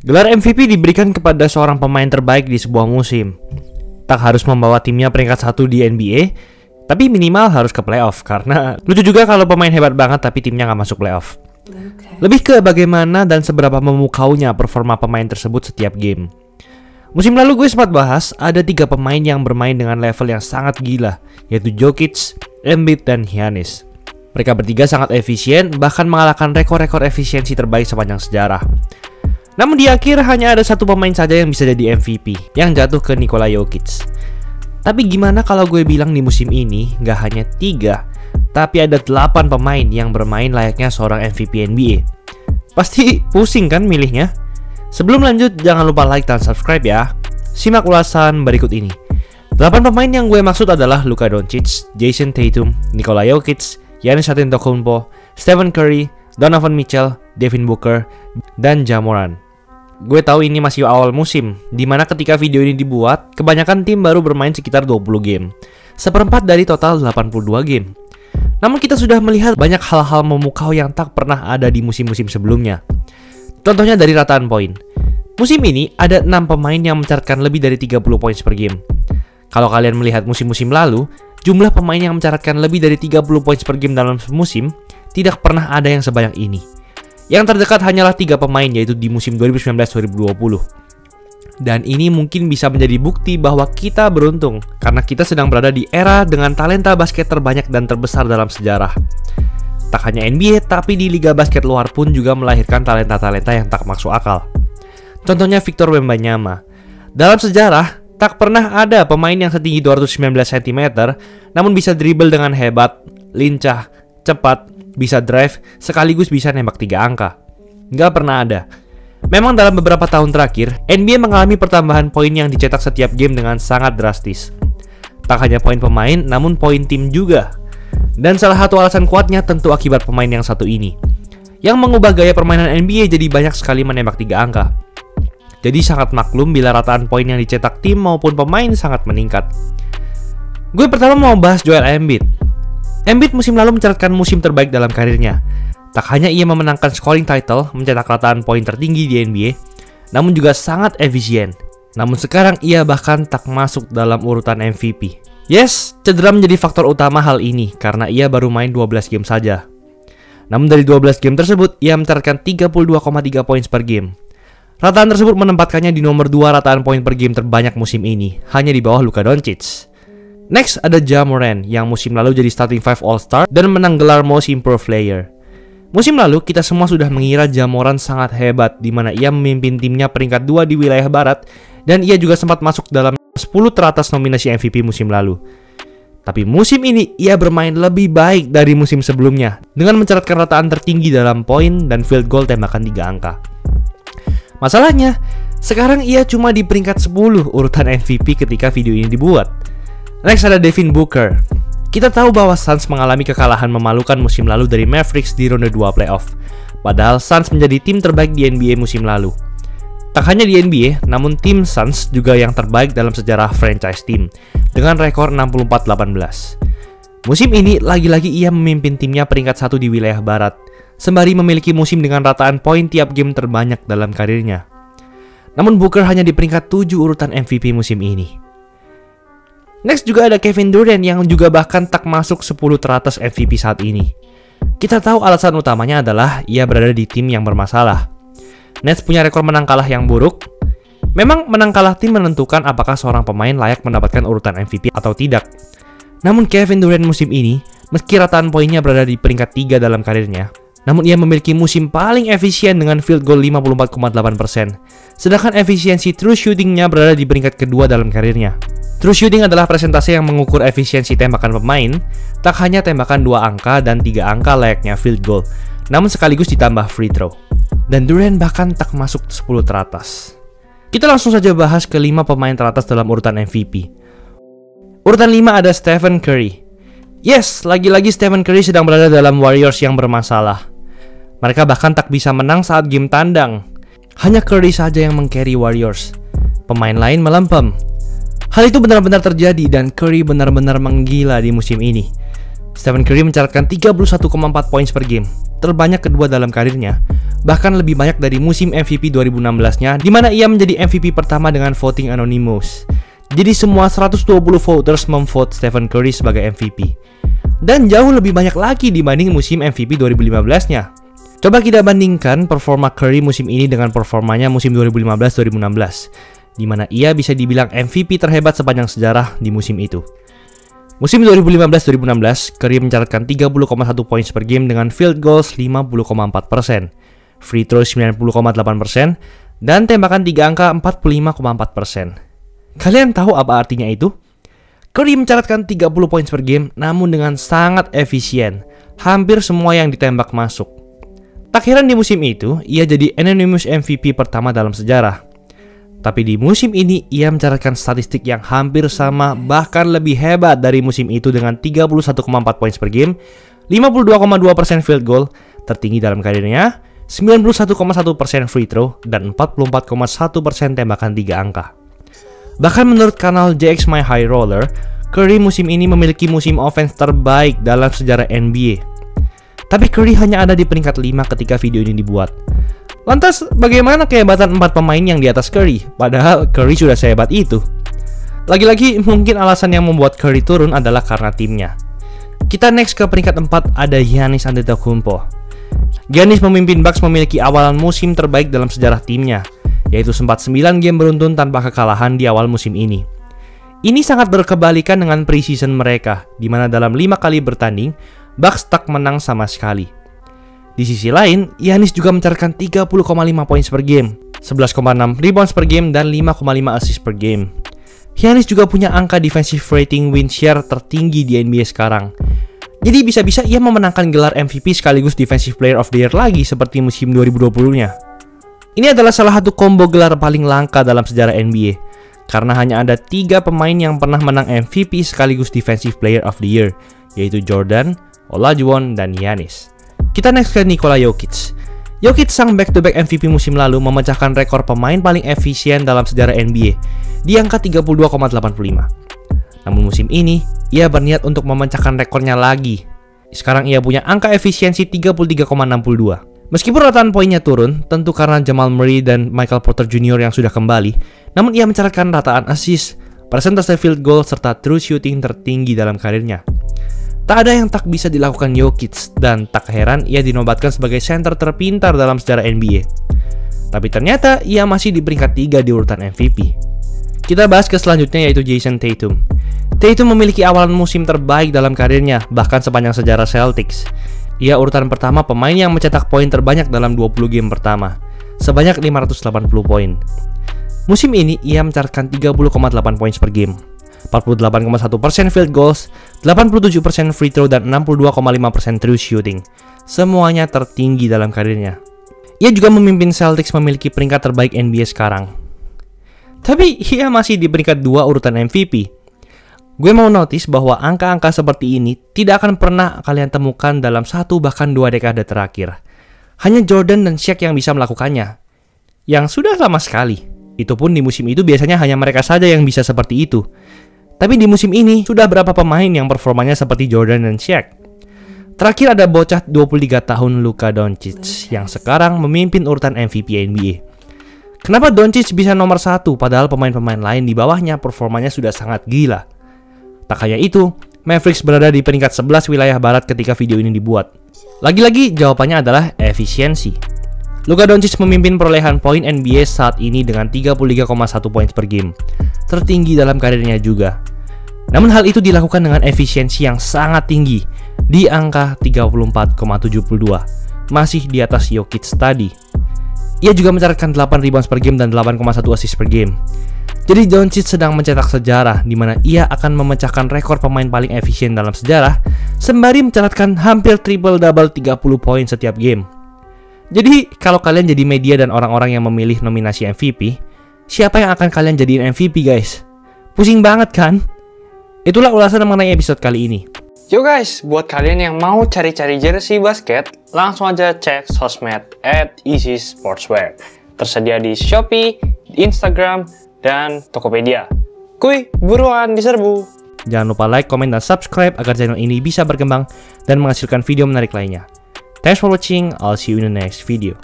Gelar MVP diberikan kepada seorang pemain terbaik di sebuah musim. Tak harus membawa timnya peringkat 1 di NBA, tapi minimal harus ke playoff. Karena lucu juga kalau pemain hebat banget tapi timnya gak masuk playoff. Lebih ke bagaimana dan seberapa memukaunya performa pemain tersebut setiap game. Musim lalu gue sempat bahas ada 3 pemain yang bermain dengan level yang sangat gila, yaitu Jokic, Embiid, dan Giannis. Mereka bertiga sangat efisien, bahkan mengalahkan rekor-rekor efisiensi terbaik sepanjang sejarah. Namun di akhir hanya ada 1 pemain saja yang bisa jadi MVP, yang jatuh ke Nikola Jokic. Tapi gimana kalau gue bilang di musim ini gak hanya 3, tapi ada 8 pemain yang bermain layaknya seorang MVP NBA. Pasti pusing kan milihnya? Sebelum lanjut, jangan lupa like dan subscribe ya. Simak ulasan berikut ini. 8 pemain yang gue maksud adalah Luka Doncic, Jason Tatum, Nikola Jokic, Giannis Antetokounmpo, Stephen Curry, Donovan Mitchell, Devin Booker, dan Ja Morant. Gue tahu ini masih awal musim, dimana ketika video ini dibuat, kebanyakan tim baru bermain sekitar 20 game, seperempat dari total 82 game. Namun kita sudah melihat banyak hal-hal memukau yang tak pernah ada di musim-musim sebelumnya. Contohnya dari rataan poin. Musim ini ada 6 pemain yang mencatatkan lebih dari 30 poin per game. Kalau kalian melihat musim-musim lalu, jumlah pemain yang mencatatkan lebih dari 30 poin per game dalam musim tidak pernah ada yang sebanyak ini. Yang terdekat hanyalah 3 pemain, yaitu di musim 2019-2020. Dan ini mungkin bisa menjadi bukti bahwa kita beruntung, karena kita sedang berada di era dengan talenta basket terbanyak dan terbesar dalam sejarah. Tak hanya NBA, tapi di liga basket luar pun juga melahirkan talenta-talenta yang tak masuk akal. Contohnya Victor Wembanyama. Dalam sejarah, tak pernah ada pemain yang setinggi 219 cm, namun bisa dribble dengan hebat, lincah, cepat, bisa drive, sekaligus bisa nembak 3 angka. Nggak pernah ada. Memang dalam beberapa tahun terakhir, NBA mengalami pertambahan poin yang dicetak setiap game dengan sangat drastis. Tak hanya poin pemain, namun poin tim juga. Dan salah satu alasan kuatnya tentu akibat pemain yang satu ini, yang mengubah gaya permainan NBA jadi banyak sekali menembak 3 angka. Jadi sangat maklum bila rataan poin yang dicetak tim maupun pemain sangat meningkat. Gue pertama mau bahas Joel Embiid. Embiid musim lalu mencatatkan musim terbaik dalam karirnya. Tak hanya ia memenangkan scoring title, mencetak rataan poin tertinggi di NBA, namun juga sangat efisien. Namun sekarang ia bahkan tak masuk dalam urutan MVP. Yes, cedera menjadi faktor utama hal ini karena ia baru main 12 game saja. Namun dari 12 game tersebut, ia mencatatkan 32,3 poin per game. Rataan tersebut menempatkannya di nomor 2 rataan poin per game terbanyak musim ini, hanya di bawah Luka Doncic. Next ada Ja Morant yang musim lalu jadi starting 5 All-Star dan menang gelar Most Improved Player. Musim lalu kita semua sudah mengira Ja Morant sangat hebat, di mana ia memimpin timnya peringkat 2 di wilayah barat dan ia juga sempat masuk dalam 10 teratas nominasi MVP musim lalu. Tapi musim ini ia bermain lebih baik dari musim sebelumnya dengan mencatatkan rataan tertinggi dalam poin dan field goal tembakan 3 angka. Masalahnya, sekarang ia cuma di peringkat 10 urutan MVP ketika video ini dibuat. Next ada Devin Booker. Kita tahu bahwa Suns mengalami kekalahan memalukan musim lalu dari Mavericks di ronde 2 playoff. Padahal Suns menjadi tim terbaik di NBA musim lalu. Tak hanya di NBA, namun tim Suns juga yang terbaik dalam sejarah franchise team dengan rekor 64-18. Musim ini lagi-lagi ia memimpin timnya peringkat 1 di wilayah barat, sembari memiliki musim dengan rataan poin tiap game terbanyak dalam karirnya. Namun Booker hanya di peringkat 7 urutan MVP musim ini. Next juga ada Kevin Durant yang juga bahkan tak masuk 10 teratas MVP saat ini. Kita tahu alasan utamanya adalah ia berada di tim yang bermasalah. Nets punya rekor menang kalah yang buruk. Memang menang kalah tim menentukan apakah seorang pemain layak mendapatkan urutan MVP atau tidak. Namun Kevin Durant musim ini, meski rataan poinnya berada di peringkat 3 dalam karirnya, namun ia memiliki musim paling efisien dengan field goal 54,8%. Sedangkan efisiensi true shooting-nya berada di peringkat kedua dalam karirnya. True shooting adalah presentase yang mengukur efisiensi tembakan pemain, tak hanya tembakan 2 angka dan 3 angka layaknya field goal, namun sekaligus ditambah free throw. Dan Durant bahkan tak masuk 10 teratas. Kita langsung saja bahas ke 5 pemain teratas dalam urutan MVP. Urutan 5 ada Stephen Curry. Yes, lagi-lagi Stephen Curry sedang berada dalam Warriors yang bermasalah. Mereka bahkan tak bisa menang saat game tandang. Hanya Curry saja yang meng-carry Warriors. Pemain lain melempem. Hal itu benar-benar terjadi dan Curry benar-benar menggila di musim ini. Stephen Curry mencatatkan 31,4 poin per game, terbanyak kedua dalam karirnya. bahkan lebih banyak dari musim MVP 2016-nya, di mana ia menjadi MVP pertama dengan voting anonymous. Jadi semua 120 voters memvote Stephen Curry sebagai MVP. Dan jauh lebih banyak lagi dibanding musim MVP 2015-nya. Coba kita bandingkan performa Curry musim ini dengan performanya musim 2015-2016, di mana ia bisa dibilang MVP terhebat sepanjang sejarah di musim itu. Musim 2015-2016, Curry mencatatkan 30,1 poin per game dengan field goals 50,4%, free throw 90,8%, dan tembakan 3 angka 45,4%. Kalian tahu apa artinya itu? Curry mencatatkan 30 poin per game namun dengan sangat efisien. Hampir semua yang ditembak masuk. Tak heran di musim itu, ia jadi anonymous MVP pertama dalam sejarah. Tapi di musim ini, ia mencatatkan statistik yang hampir sama, bahkan lebih hebat dari musim itu dengan 31,4 poin per game, 52,2% field goal, tertinggi dalam karirnya, 91,1% free throw, dan 44,1% tembakan 3 angka. Bahkan menurut kanal JX My High Roller, Curry musim ini memiliki musim offense terbaik dalam sejarah NBA. Tapi Curry hanya ada di peringkat 5 ketika video ini dibuat. Lantas, bagaimana kehebatan 4 pemain yang di atas Curry? Padahal Curry sudah sehebat itu. Lagi-lagi, mungkin alasan yang membuat Curry turun adalah karena timnya. Kita next ke peringkat 4 ada Giannis Antetokounmpo. Giannis memimpin Bucks memiliki awalan musim terbaik dalam sejarah timnya, yaitu sempat 9 game beruntun tanpa kekalahan di awal musim ini. Ini sangat berkebalikan dengan preseason mereka, di mana dalam 5 kali bertanding, Bucks tak menang sama sekali. Di sisi lain, Giannis juga mencatatkan 30,5 poin per game, 11,6 rebounds per game, dan 5,5 assist per game. Giannis juga punya angka defensive rating win share tertinggi di NBA sekarang. Jadi bisa-bisa ia memenangkan gelar MVP sekaligus Defensive Player of the Year lagi seperti musim 2020-nya. Ini adalah salah satu combo gelar paling langka dalam sejarah NBA, karena hanya ada 3 pemain yang pernah menang MVP sekaligus Defensive Player of the Year, yaitu Jordan, Olajuwon, dan Giannis. Kita next ke Nikola Jokic. Jokic sang back-to-back MVP musim lalu memecahkan rekor pemain paling efisien dalam sejarah NBA di angka 32,85. Namun musim ini, ia berniat untuk memecahkan rekornya lagi. Sekarang ia punya angka efisiensi 33,62. Meskipun rataan poinnya turun, tentu karena Jamal Murray dan Michael Porter Jr. yang sudah kembali, namun ia mencatatkan rataan assist, persentase field goal, serta true shooting tertinggi dalam karirnya. Tak ada yang tak bisa dilakukan Jokic, dan tak heran ia dinobatkan sebagai center terpintar dalam sejarah NBA. Tapi ternyata ia masih di peringkat 3 di urutan MVP. Kita bahas ke selanjutnya yaitu Jason Tatum. Tatum memiliki awalan musim terbaik dalam karirnya, bahkan sepanjang sejarah Celtics. Ia urutan pertama pemain yang mencetak poin terbanyak dalam 20 game pertama, sebanyak 580 poin. Musim ini ia mencatatkan 30,8 poin per game, 48,1% field goals, 87% free throw, dan 62,5% true shooting. Semuanya tertinggi dalam karirnya. Ia juga memimpin Celtics memiliki peringkat terbaik NBA sekarang. Tapi ia masih di peringkat 2 urutan MVP. Gue mau notice bahwa angka-angka seperti ini tidak akan pernah kalian temukan dalam 1 bahkan 2 dekade terakhir. Hanya Jordan dan Shaq yang bisa melakukannya. Yang sudah lama sekali. Itu pun di musim itu biasanya hanya mereka saja yang bisa seperti itu. Tapi di musim ini, sudah berapa pemain yang performanya seperti Jordan dan Shaq? Terakhir ada bocah 23 tahun Luka Doncic yang sekarang memimpin urutan MVP NBA. Kenapa Doncic bisa nomor 1 padahal pemain-pemain lain di bawahnya performanya sudah sangat gila? Tak hanya itu, Mavericks berada di peringkat 11 wilayah barat ketika video ini dibuat. Lagi-lagi jawabannya adalah efisiensi. Luka Doncic memimpin perolehan poin NBA saat ini dengan 33,1 poin per game, tertinggi dalam karirnya juga. Namun hal itu dilakukan dengan efisiensi yang sangat tinggi, di angka 34,72, masih di atas Jokic tadi. Ia juga mencatatkan 8 rebounds per game dan 8,1 assist per game. Jadi Doncic sedang mencetak sejarah di mana ia akan memecahkan rekor pemain paling efisien dalam sejarah, sembari mencatatkan hampir triple-double 30 poin setiap game. Jadi, kalau kalian jadi media dan orang-orang yang memilih nominasi MVP, siapa yang akan kalian jadiin MVP guys? Pusing banget kan? Itulah ulasan mengenai episode kali ini. Yo guys, buat kalian yang mau cari-cari jersey basket, langsung aja cek sosmed @easysportswear. Tersedia di Shopee, di Instagram, dan Tokopedia. Kuy, buruan diserbu! Jangan lupa like, komen, dan subscribe agar channel ini bisa berkembang dan menghasilkan video menarik lainnya. Thanks for watching, I'll see you in the next video.